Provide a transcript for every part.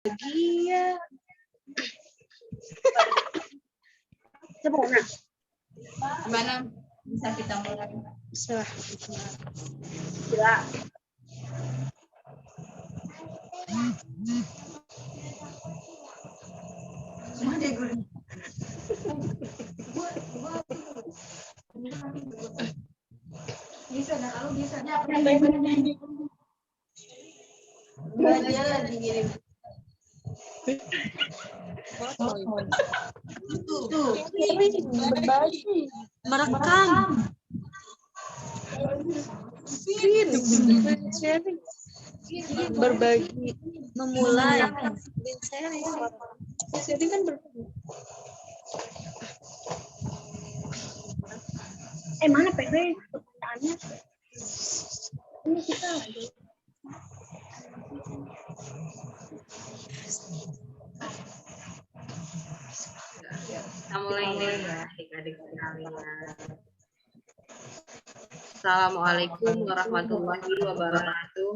Bahagia. Sempurna. Gimana? Bisa kita mulai? Bisa. Gila. Bisa, nah kalau bisa apa dia lagi ngirim. Tuh, Berbagi. merekam. Berbagi. Memulai. Jadi kan berbagi. Mana PW pertanyaannya? Ini kita lagi. Kita mulai ya adik-adik sekalian. Assalamualaikum warahmatullahi wabarakatuh.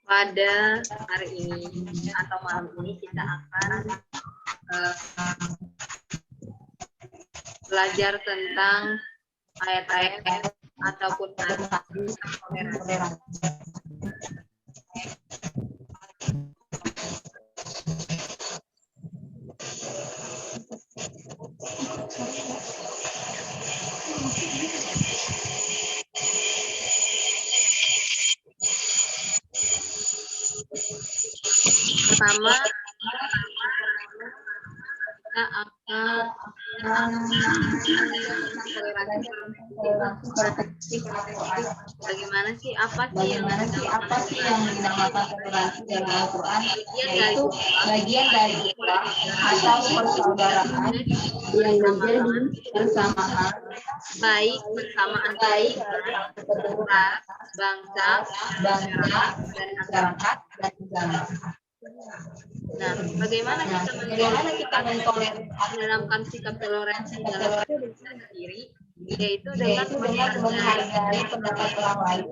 Pada hari ini atau malam ini kita akan belajar tentang ayat-ayat ataupun toleransi. Pertama, kita akan bagaimana sih apa sih yang dinamakan toleransi dalam Al-Quran, yaitu bagian dari Islam atau persaudaraan yang menjadi persamaan baik bersama antara ras, bangsa, dan masyarakat dan agama. Nah, bagaimana kita menanamkan sikap toleransi dalam diri kita sendiri, yaitu dengan menghargai pendapat orang lain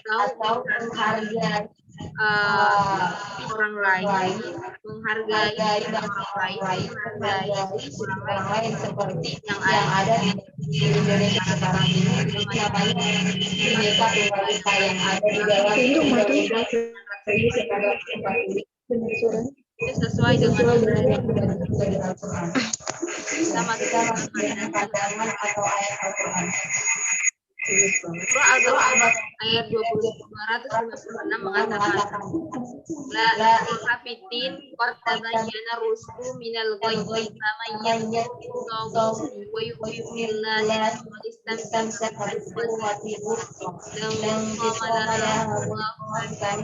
atau menghargai orang lain, menghargai orang lain seperti yang ada di Indonesia sekarang ini, namanya Bhinneka Tunggal Ika yang ada di dalam Undang-Undang itu sesuai dengan yang juga di Al-Quran. Sama dengan pandangan atau ayat Al-Quran. Surah Al-Baqarah ayat 256 mengatakan la hafitin qad tabayyana rusdu minal ghayyi faman yattabi'u wa yu'min billahi wal istamsaka biquwwati dan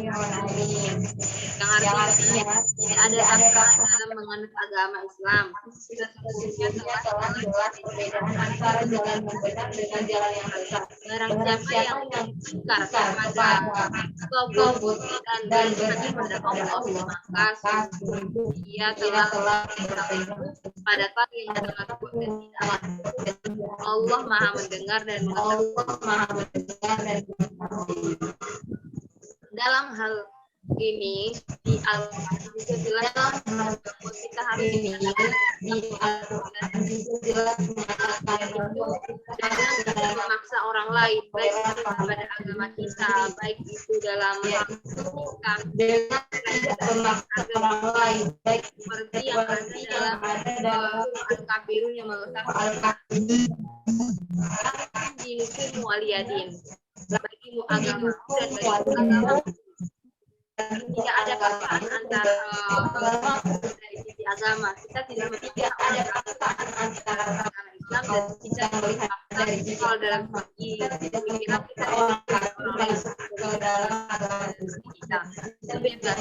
yang artinya tidak ada rasa dalam menganut agama Islam. Sesungguhnya telah jelas perbedaan antara jalan yang benar dengan jalan yang sesat. Barang siapa yang ingkar kepada kebutuhan dan berhati pada Allah, maka dia telah berpegang pada kata yang telah dibuat dan tidak. Allah Maha mendengar dan dalam hal ini di Al-Quran juga jelas bahwa kita harus jangan memaksa orang lain, baik itu pada agama kita, baik itu dalam sikap agama lain, baik seperti yang ada dalam Al-Kafirun yang mengatakan dinukum waliyadin, bagimu agama dan bagimu agama. Tidak ada perbedaan antara dari sisi agama. Kita tidak ada perbedaan antara agama Islam dan kita melihat dari sisi dalam segi pemikiran kita orang lain dalam agama kita. Kita bebas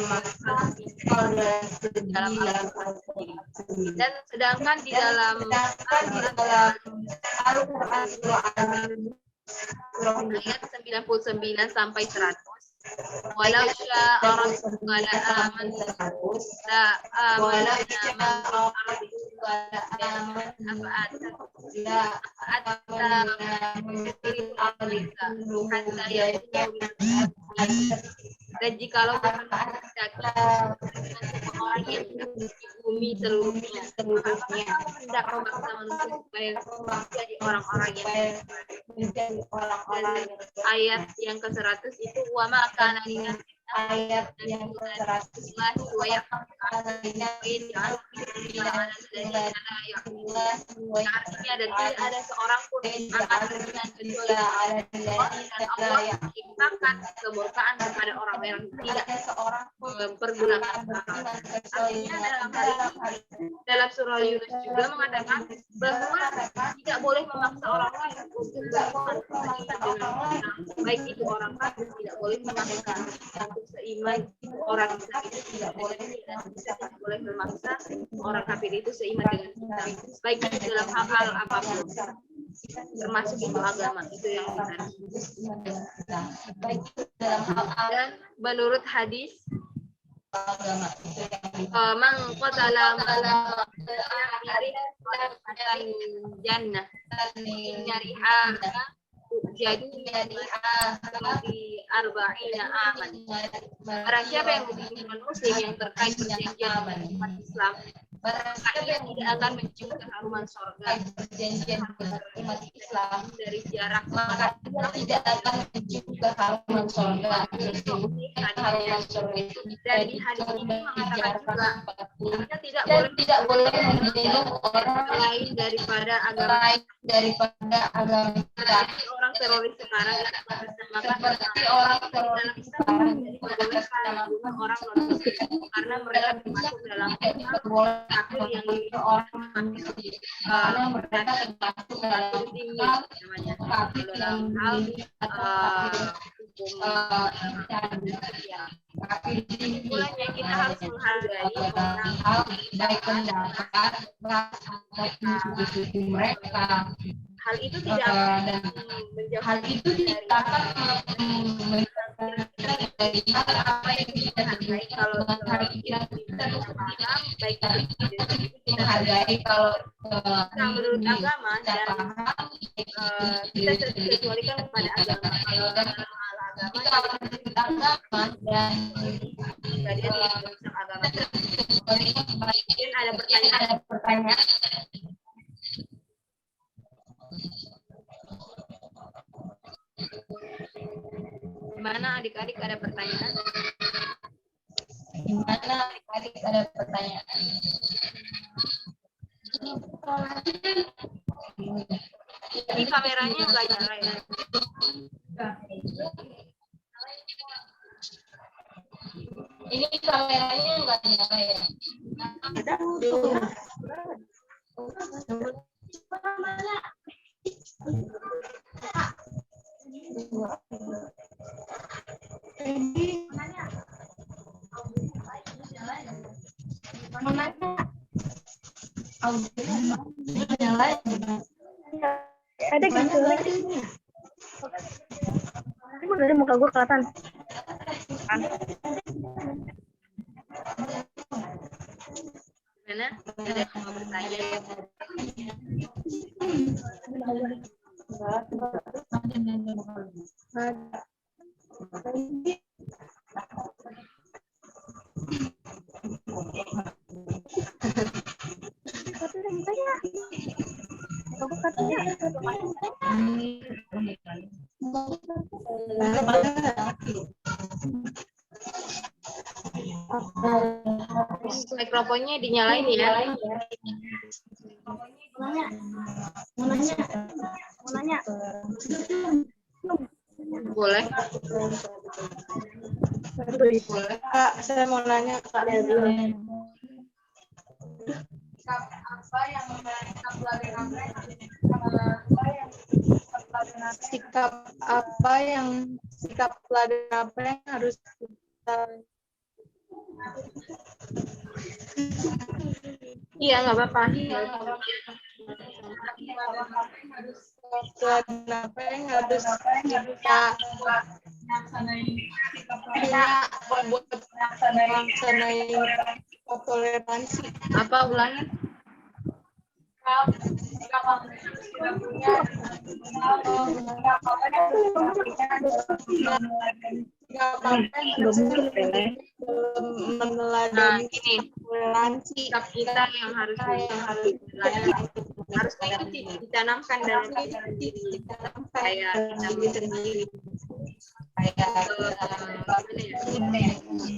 dalam agama dan sedangkan di dalam Al-Quran ayat 99 sampai 100 Walau syaa rabbuka la amanna dan jikalau Tuhan orang yang di bumi seluruhnya, hendak memaksa manusia supaya menjadi orang-orang yang ayat yang ke-100 itu wa ma kana ayat yang ke-100 artinya dan tidak ada seorang pun akan beriman kecuali Allah yang menciptakan kemurkaan kepada orang yang tidak mempergunakan akal. Artinya dalam surah Yunus juga mengatakan bahwa tidak boleh memaksa orang lain untuk beriman baik itu orang kafir, tidak boleh memaksa untuk seiman orang kafir, tidak boleh memaksa orang kafir itu seiman dengan kita, baik itu dalam hal apapun, termasuk itu agama, itu yang benar. Dan menurut hadis man qatala jannah nyariha jadi di arba'ina aman. Barang siapa yang membunuh muslim yang terkait perjanjian umat Islam, maka ia tidak akan mencium keharuman surga. Perjanjian umat Islam dari jarak, maka tidak akan mencium keharuman surga. Dan di hadis ini mengatakan juga kita tidak boleh membunuh orang lain daripada agama kita. Orang teroris sekarang seperti orang teroris sekarang membunuh orang non-muslim karena mereka termasuk dalam kafir yang dimiliki orang karena mereka termasuk dalam namanya dalam hal mulanya kita harus menghargai orang baik pendapat mereka. Hal itu tidak akan dari apa yang kita hargai kalau kita paham baik itu kita hargai kalau menurut agama dan kita sesuaikan kepada agama. Kalau dalam hal agama dan tadi agama mungkin ada pertanyaan. Gimana adik-adik ada pertanyaan? Ini kameranya nggak nyala ya? Ini kameranya nggak nyala ya? Ada gitu lagi. Ini dari muka gue kelihatan. Gimana? Ada yang mau bertanya? Mikrofonnya dinyalain ya. Mau nanya. Boleh. Kak, saya mau nanya ke kalian dulu. Sikap teladan apa yang harus kita Iya, nggak apa-apa. teladan apa yang harus kita melaksanain toleransi. Apa ulangi? Nah, gini, sikap kita yang harus ditanamkan dalam diri kita, kayak kita sendiri.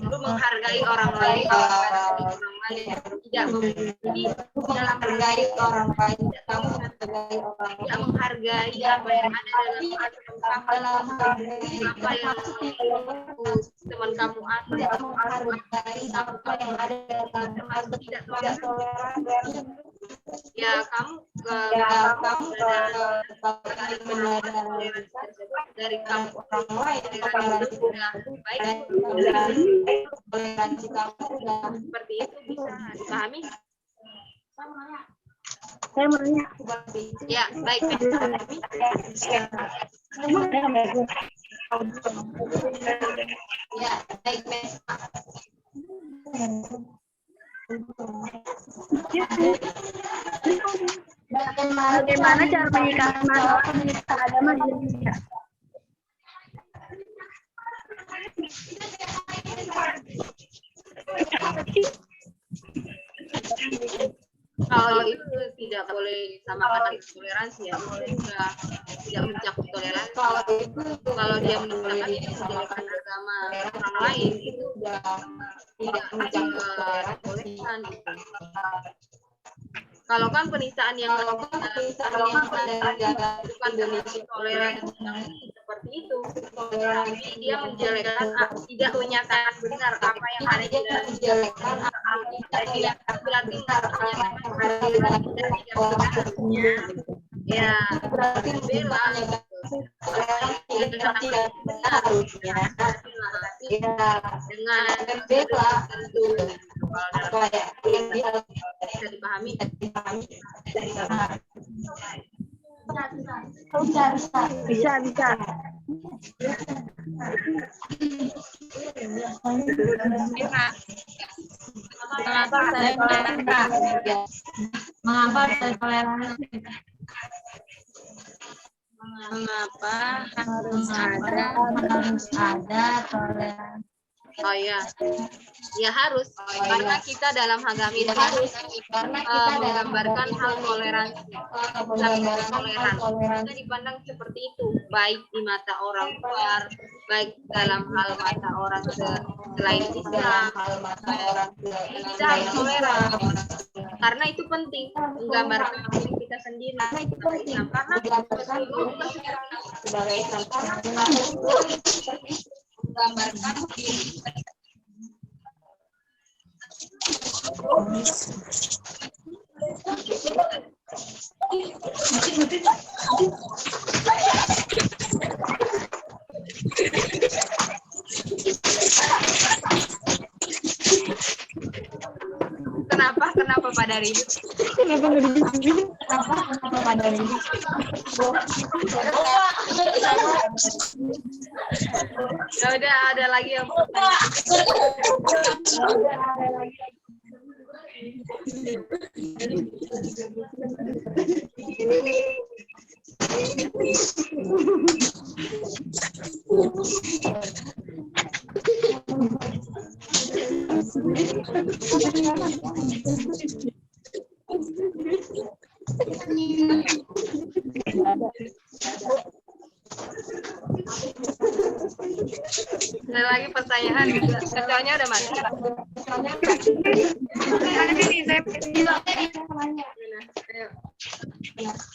Lu menghargai orang lain, tidak menghargai orang lain, tidak menghargai apa yang ada dalam apa yang teman kamu tidak menghargai apa yang ada dalam tidak toleransi. Ya kamu dari kamu orang lain sudah baik, toleransi kamu sudah seperti itu bisa dipahami. Saya mau nanya. Ya baik. Ya baik. Bagaimana cara menyikapi masalah penista agama di Indonesia? Kalau itu tidak boleh samakan dengan toleransi ya, boleh tidak mencakup toleransi. Kalau dia menggunakan itu menjadikan agama orang lain itu tidak mencakup toleransi. Kalau kan penistaan yang bukan Indonesia toleransi yang seperti itu, tapi dia menjelekkan, tidak menyatakan benar apa yang ada di dalam menjelekkan, tidak berarti ya berarti bela dengan bela tentu bisa dipahami. Bisa. Mengapa saya toleransi? Mengapa saya toleransi? Mengapa harus ada toleransi? Oh ya, ya harus. Karena kita dalam agama ini harus menggambarkan hal toleransi. Kita dipandang seperti itu, baik di mata orang luar, baik dalam hal mata orang selain Islam. Kita harus toleran. Karena itu penting menggambarkan diri kita sendiri sebagai Islam. Karena sebagai Islam menggambarkan diri. Kenapa pada ribut? Kenapa nggak dibikin? Kenapa pada ribut? Ya udah, ada lagi yang ada lagi pertanyaan juga. Kecoanya udah mati.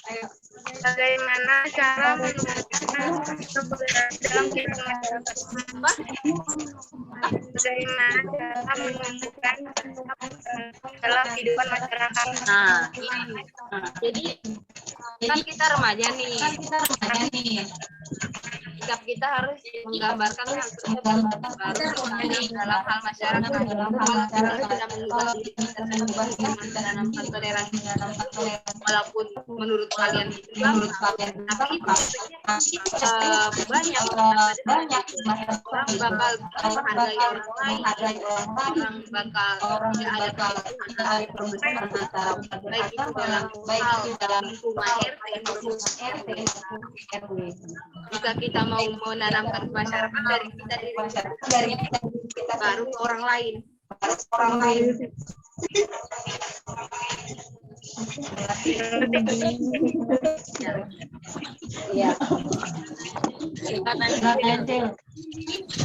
Ayo. Bagaimana cara menumbuhkan dalam kehidupan masyarakat? Bagaimana cara menumbuhkan dalam kehidupan masyarakat? Nah, ini. Jadi kan kita remaja nih. sikap kita harus menggambarkan hal tersebut. Baru dalam hal masyarakat, kalau tidak mengubah diri kita menanamkan toleransi, walaupun menurut kalian itu gampang, tapi itu banyak orang bakal menghargai orang lain, orang bakal tidak ada perbedaan antara baik itu dalam lingkungan RT, RW. Jika kita mau menanamkan masyarakat dari kita baru ke orang lain. Iya.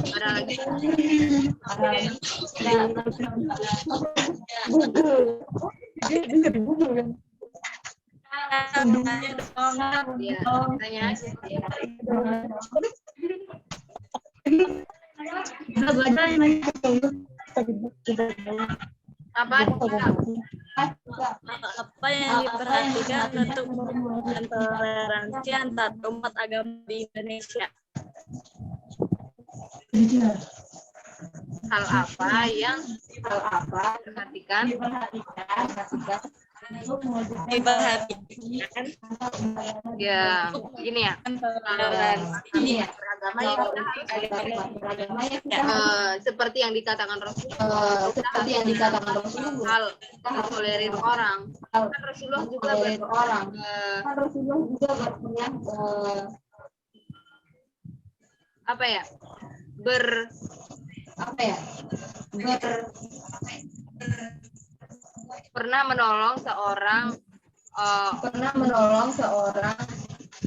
Ada lagi? Ya, tanya aja. Apa yang diperhatikan untuk menumbuhkan toleransi antar umat agama di Indonesia? Hal apa yang diperhatikan ya gini ya, beragama ya, seperti yang dikatakan Rasulullah, hal tolerir orang, kan Rasulullah juga pernah menolong seorang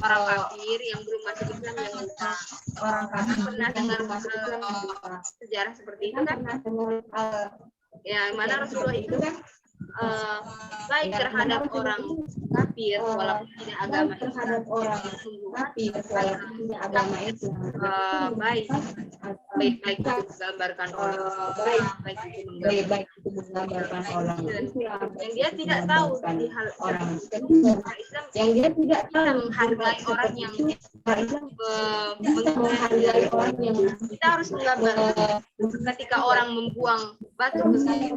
orang kafir yang belum masuk Islam, yang orang kafir. Pernah dengar sejarah seperti itu kan? Ya, mana Rasulullah itu kan baik terhadap orang kafir walaupun tidak agama, baik itu digambarkan oleh baik itu menggambarkan orang yang dia tidak tahu di hal orang Islam, yang dia tidak tahu menghargai orang yang kita harus menggambarkan ketika orang membuang batu tapi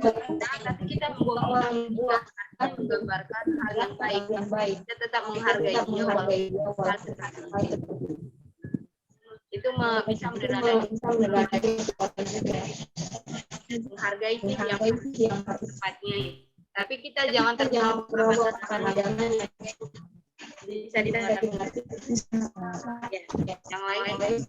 kita menggambarkan hal yang baik, kita tetap menghargai dia walaupun hal tersebut itu bisa menghargai yang tepatnya, tapi kita jangan terjauh bisa didengar yang lain.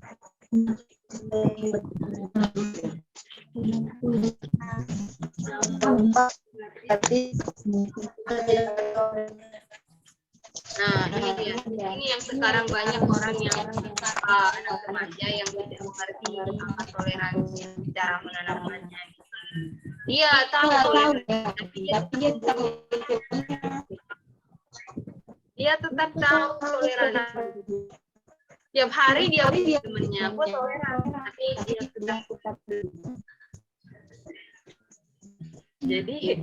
Nah, ini dia. Ini yang sekarang banyak orang yang anak remaja yang tidak mengerti apa toleransi cara menanamkannya. Dia tahu toleransi, tapi dia tetap tahu toleransi. Tiap hari dia temennya, aku toleransi, tapi dia tetap. Jadi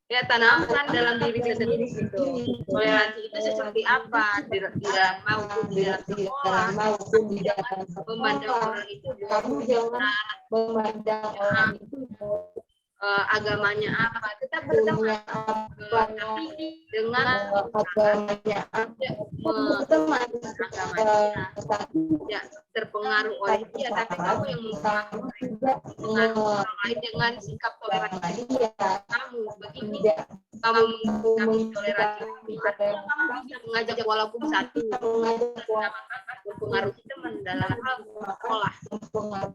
ya tanamkan dalam diri sendiri itu toleransi itu seperti apa, tidak maupun di dalam sekolah, memandang orang itu agamanya apa, tetap berteman, tapi dengan agamanya tidak terpengaruh oleh dia, tapi kamu yang mengaruh orang lain dengan sikap toleransi kamu. Begini kamu toleransi, artinya kamu bisa mengajak walaupun satu berpengaruh teman dalam hal sekolah.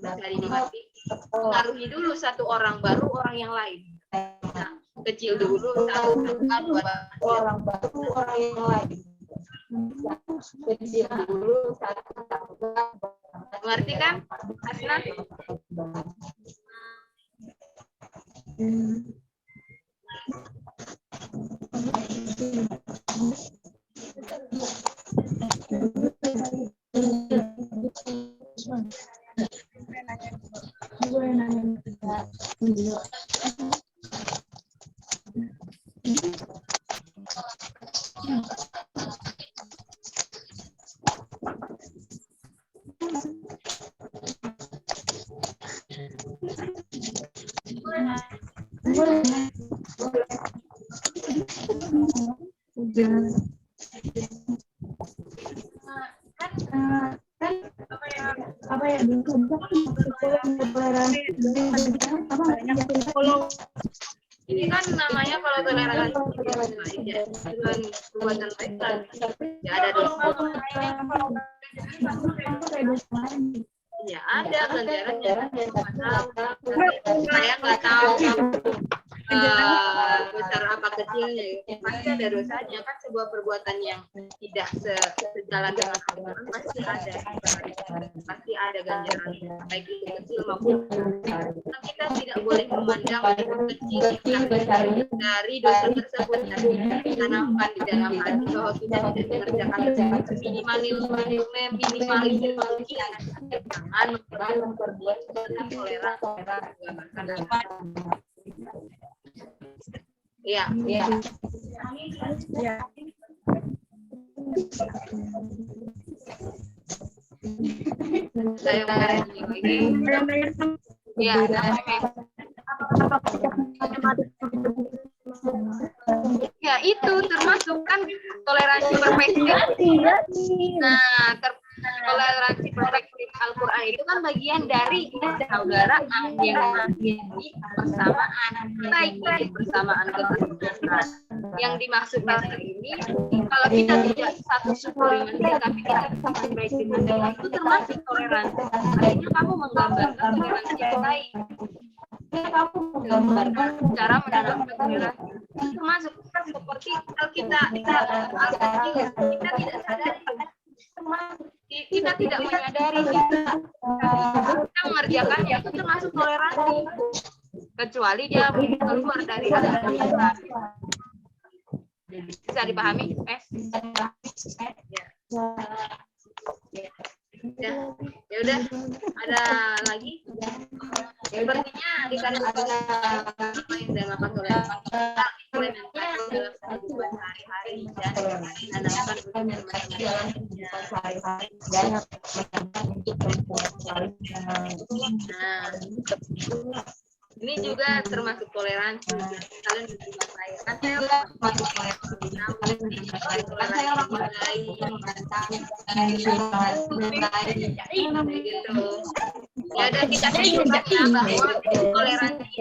Dari dimengerti, pengaruhi dulu satu orang, baru orang yang lain. Nah, kecil dulu satu orang, baru orang yang lain. Kecil dulu satu. Mengerti kan, Hasna? Apa ya Ini kan namanya kalau toleransi baik ya, dengan perbuatan baik kan tidak ada dosa. Ya ada ganjarannya. Saya nggak tahu besar apa kecilnya, pasti ada dosanya kan. Sebuah perbuatan yang tidak sejalan dengan Al-Quran pasti ada ganjaran, baik itu kecil maupun besar. Nah, kita tidak boleh memandang kecil dari dosa tersebut dan ditanamkan di dalam hati bahwa kita tidak mengerjakan minimalisir jangan memperbuat toleransi. Iya. Saya ya itu termasuk kan toleransi perspektif. Nah, toleransi perspektif Al-Quran itu kan bagian dari saudara yang menjadi persamaan, baik dari persamaan ketuhanan. Yang dimaksud ini, kalau kita tidak satu suku dengan dia, tapi kita bersamaan baik dengan dia, itu termasuk toleransi. Artinya kamu menggambarkan toleransi yang baik. Kamu menggambarkan cara menanamkan toleransi. Termasuk seperti kalau kita tidak sadari. Kita tidak menyadari kita mengerjakan itu termasuk toleransi, kecuali dia keluar dari agama kita. Bisa dipahami? Ya udah, ada lagi? Sepertinya di garis bawah apa yang dinamakan toleransi implementasi dalam kehidupan sehari-hari dan menanamkan ini juga termasuk toleransi. Kalian juga saya kan saya masuk gitu. Ya dan kita juga bahwa toleransi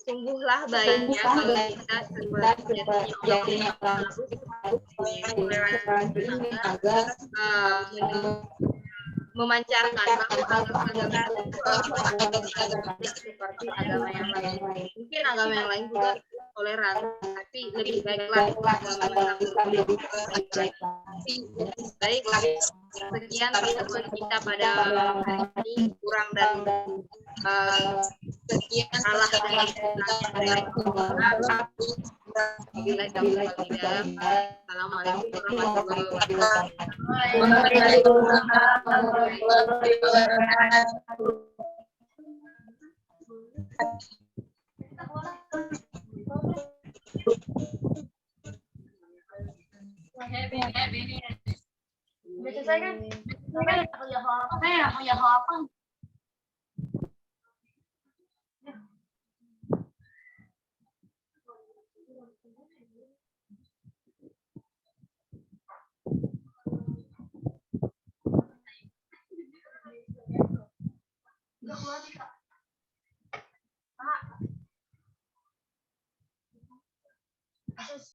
sungguhlah baiknya kalau kita memancarkan seperti agama yang lain. Mungkin agama yang lain juga toleran, tapi lebih baiklah agama baiklah. Sekian pertemuan kita pada hari ini, kurang dan sekian salah dari Assalamualaikum warahmatullahi wabarakatuh. Bisa saya kan? Saya punya apa? Enggak boleh.